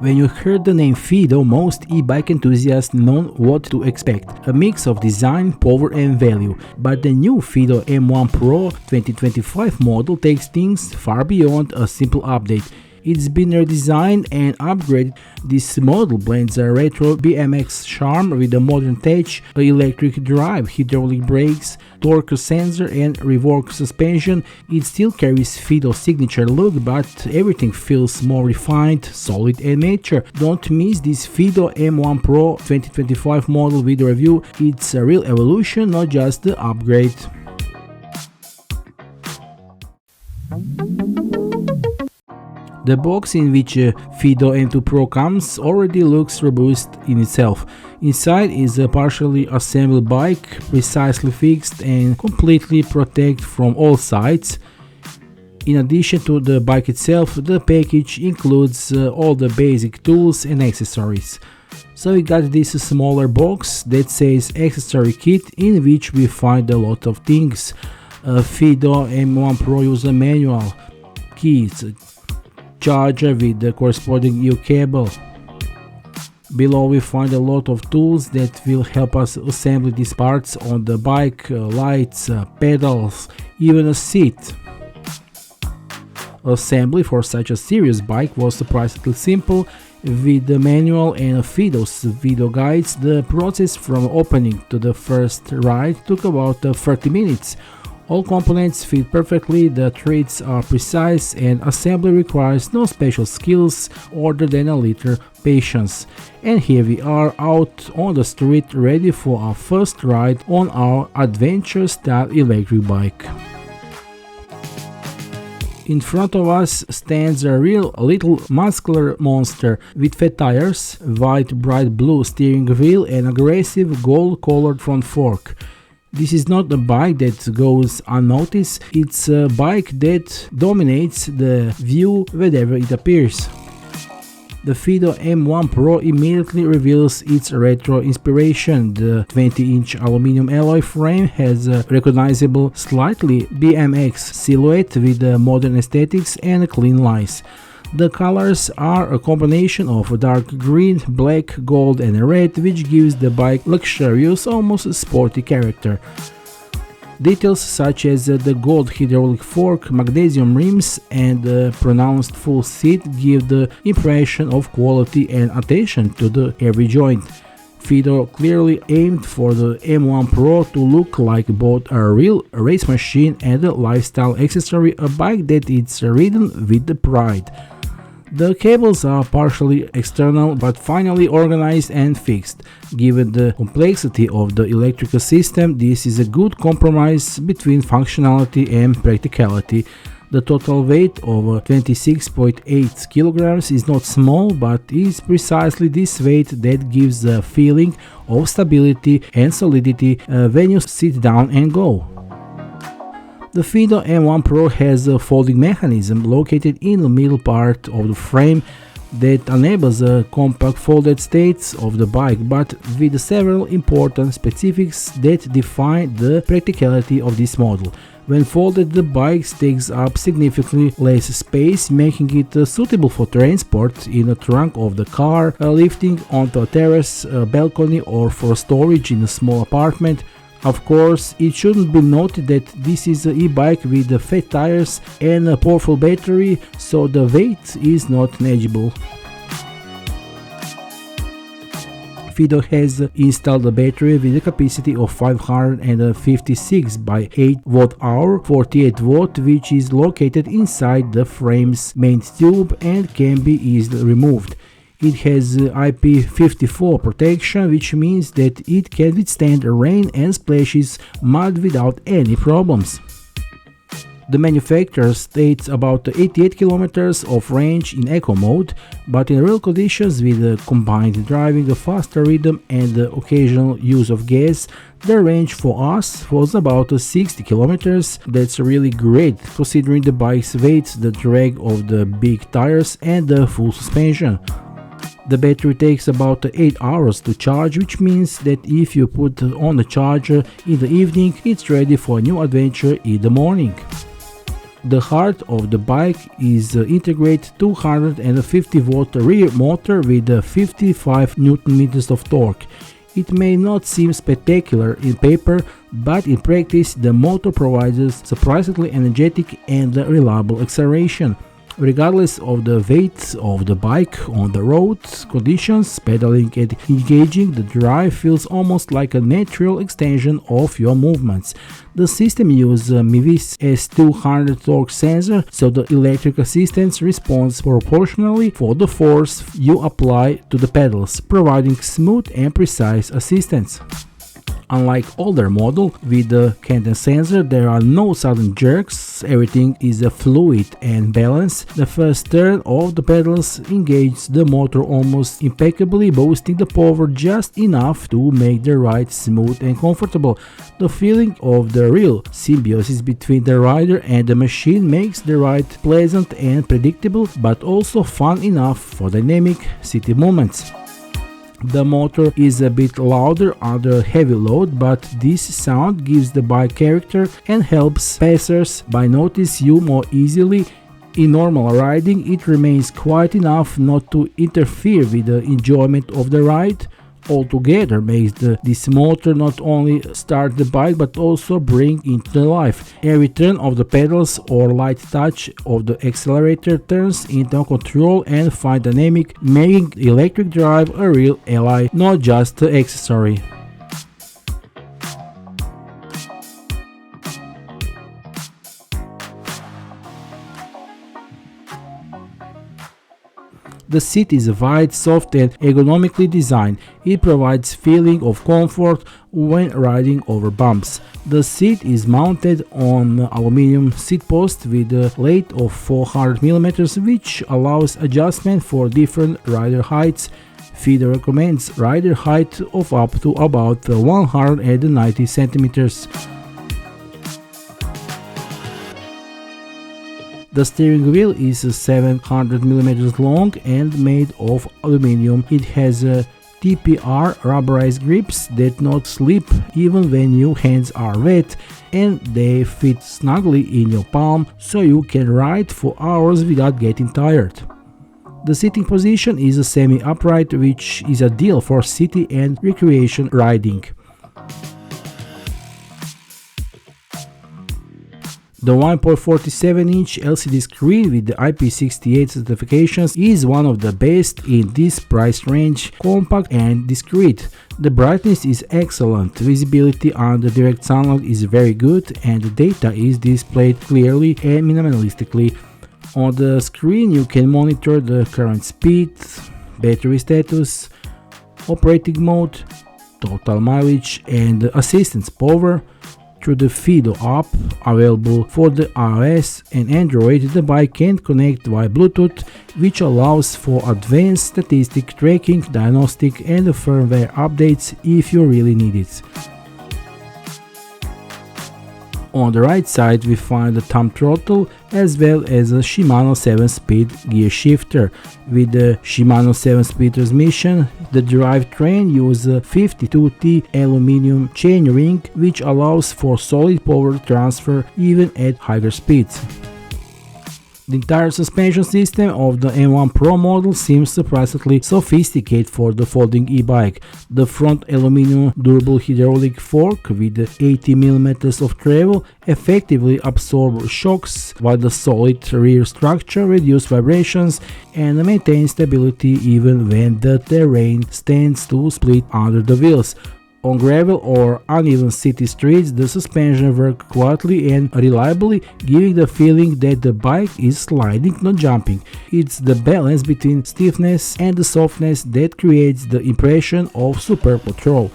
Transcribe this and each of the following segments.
When you heard the name Fiido, most e-bike enthusiasts know what to expect, a mix of design, power and value. But the new Fiido M1 Pro 2025 model takes things far beyond a simple update. It's been redesigned and upgraded. This model blends a retro BMX charm with a modern touch, an electric drive, hydraulic brakes, torque sensor and reworked suspension. It still carries Fiido's signature look, but everything feels more refined, solid and mature. Don't miss this Fiido M1 Pro 2025 model video review. It's a real evolution, not just the upgrade. The box in which Fiido M2 Pro comes already looks robust in itself. Inside is a partially assembled bike, precisely fixed and completely protected from all sides. In addition to the bike itself, the package includes all the basic tools and accessories. So we got this smaller box that says accessory kit, in which we find a lot of things. Fiido M1 Pro user manual, keys, charger with the corresponding EU cable. Below we find a lot of tools that will help us assemble these parts on the bike, lights, pedals, even a seat. Assembly for such a serious bike was surprisingly simple. With the manual and Fiido's video guides, the process from opening to the first ride took about 30 minutes. All components fit perfectly, the threads are precise, and assembly requires no special skills other than a little patience. And here we are out on the street, ready for our first ride on our adventure-style electric bike. In front of us stands a real little muscular monster with fat tires, white bright blue steering wheel and aggressive gold-colored front fork. This is not a bike that goes unnoticed, it's a bike that dominates the view wherever it appears. The Fiido M1 Pro immediately reveals its retro inspiration. The 20-inch aluminum alloy frame has a recognizable, slightly BMX silhouette with modern aesthetics and clean lines. The colors are a combination of dark green, black, gold and red, which gives the bike luxurious, almost sporty character. Details such as the gold hydraulic fork, magnesium rims and the pronounced full seat give the impression of quality and attention to every joint. Fiido clearly aimed for the M1 Pro to look like both a real race machine and a lifestyle accessory, a bike that is ridden with pride. The cables are partially external but finally organized and fixed. Given the complexity of the electrical system, this is a good compromise between functionality and practicality. The total weight of 26.8 kilograms is not small, but is precisely this weight that gives a feeling of stability and solidity when you sit down and go. The Fiido M1 Pro has a folding mechanism located in the middle part of the frame that enables a compact folded state of the bike, but with several important specifics that define the practicality of this model. When folded, the bike takes up significantly less space, making it suitable for transport in the trunk of the car, lifting onto a terrace, a balcony or for storage in a small apartment. Of course, it shouldn't be noted that this is an e-bike with fat tires and a powerful battery, so the weight is not negligible. Fiido has installed a battery with a capacity of 556 by 8 Wh, 48 watt, which is located inside the frame's main tube and can be easily removed. It has IP54 protection, which means that it can withstand rain and splashes mud without any problems. The manufacturer states about 88 kilometers of range in eco mode, but in real conditions with combined driving, a faster rhythm and the occasional use of gas, the range for us was about 60 kilometers. That's really great considering the bike's weight, the drag of the big tires and the full suspension. The battery takes about 8 hours to charge, which means that if you put on the charger in the evening, it's ready for a new adventure in the morning. The heart of the bike is integrated 250-watt rear motor with 55 Nm of torque. It may not seem spectacular in paper, but in practice the motor provides surprisingly energetic and reliable acceleration. Regardless of the weight of the bike on the road conditions, pedaling and engaging the drive feels almost like a natural extension of your movements. The system uses a Mivice S200 torque sensor, so the electric assistance responds proportionally for the force you apply to the pedals, providing smooth and precise assistance. Unlike older model with the cadence sensor, there are no sudden jerks, everything is fluid and balanced. The first turn of the pedals engages the motor almost impeccably, boosting the power just enough to make the ride smooth and comfortable. The feeling of the real symbiosis between the rider and the machine makes the ride pleasant and predictable, but also fun enough for dynamic city moments. The motor is a bit louder under heavy load, but this sound gives the bike character and helps passers-by notice you more easily. In normal riding, it remains quiet enough not to interfere with the enjoyment of the ride. Altogether makes this motor not only start the bike but also bring into life. Every turn of the pedals or light touch of the accelerator turns into control and fine dynamic, making electric drive a real ally, not just an accessory. The seat is wide, soft and ergonomically designed. It provides feeling of comfort when riding over bumps. The seat is mounted on aluminum seat post with a length of 400 mm, which allows adjustment for different rider heights. Fiido recommends rider height of up to about 190 centimeters. The steering wheel is 700 mm long and made of aluminum. It has TPR rubberized grips that not slip even when your hands are wet, and they fit snugly in your palm so you can ride for hours without getting tired. The sitting position is semi-upright, which is ideal for city and recreation riding. The 1.47-inch LCD screen with the IP68 certifications is one of the best in this price range, compact and discreet. The brightness is excellent, visibility under direct sunlight is very good, and the data is displayed clearly and minimalistically. On the screen you can monitor the current speed, battery status, operating mode, total mileage and assistance power. Through the Fiido app, available for the iOS and Android, the bike can connect via Bluetooth, which allows for advanced statistic tracking, diagnostic and firmware updates if you really need it. On the right side we find the thumb throttle as well as a Shimano 7-speed gear shifter. With the Shimano 7-speed transmission, the drivetrain uses 52T aluminum chainring, which allows for solid power transfer even at higher speeds. The entire suspension system of the M1 Pro model seems surprisingly sophisticated for the folding e-bike. The front aluminum durable hydraulic fork with 80 mm of travel effectively absorbs shocks, while the solid rear structure reduces vibrations and maintains stability even when the terrain stands to split under the wheels. On gravel or uneven city streets, the suspension works quietly and reliably, giving the feeling that the bike is sliding, not jumping. It's the balance between stiffness and the softness that creates the impression of superb control.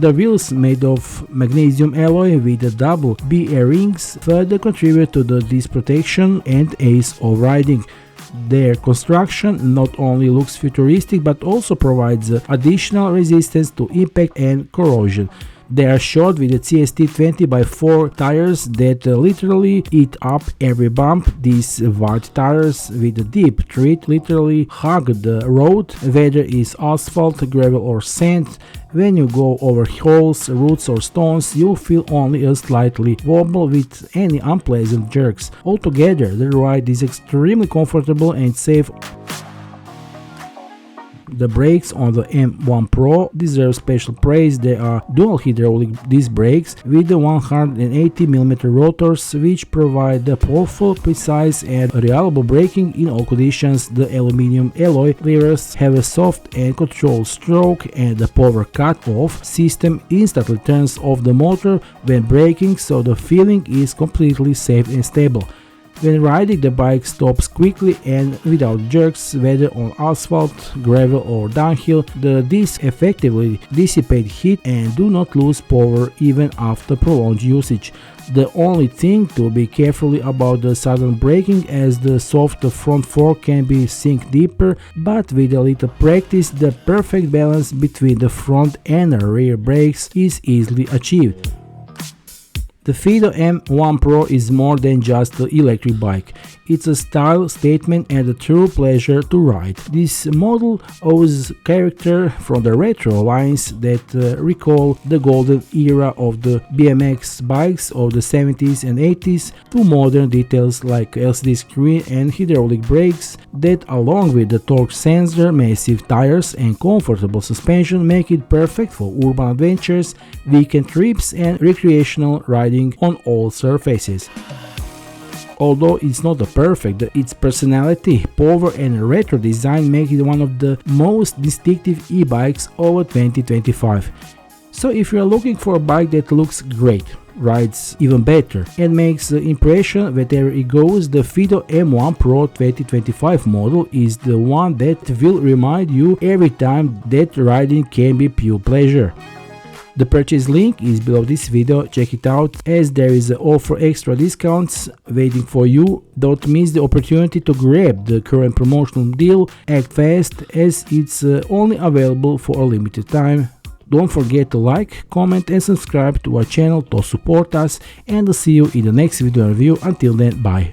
The wheels made of magnesium alloy with the double B-rings further contribute to the disc protection and ease of riding. Their construction not only looks futuristic but also provides additional resistance to impact and corrosion. They are shot with the CST 20x4 tires that literally eat up every bump. These wide tires with a deep tread literally hug the road, whether it's asphalt, gravel or sand. When you go over holes, roots or stones, you feel only a slightly wobble with any unpleasant jerks. Altogether, the ride is extremely comfortable and safe. The brakes on the M1 Pro deserve special praise. They are dual hydraulic disc brakes with the 180mm rotors, which provide the powerful, precise and reliable braking in all conditions. The aluminum alloy levers have a soft and controlled stroke, and the power cut-off system instantly turns off the motor when braking, so the feeling is completely safe and stable. When riding, the bike stops quickly and without jerks, whether on asphalt, gravel or downhill. The discs effectively dissipate heat and do not lose power even after prolonged usage. The only thing to be careful about the sudden braking, as the soft front fork can be sink deeper, but with a little practice the perfect balance between the front and rear brakes is easily achieved. The Fiido M1 Pro is more than just an electric bike. It's a style statement and a true pleasure to ride. This model owes character from the retro lines that recall the golden era of the BMX bikes of the 70s and 80s to modern details like LCD screen and hydraulic brakes that, along with the torque sensor, massive tires and comfortable suspension, make it perfect for urban adventures, weekend trips and recreational riding on all surfaces. Although it's not perfect, its personality, power and retro design make it one of the most distinctive e-bikes of 2025. So if you are looking for a bike that looks great, rides even better and makes the impression wherever it goes, the Fiido M1 Pro 2025 model is the one that will remind you every time that riding can be pure pleasure. The purchase link is below this video, check it out, as there is an offer extra discounts waiting for you. Don't miss the opportunity to grab the current promotional deal, act fast as it's only available for a limited time. Don't forget to like, comment and subscribe to our channel to support us, and I'll see you in the next video review. Until then, bye.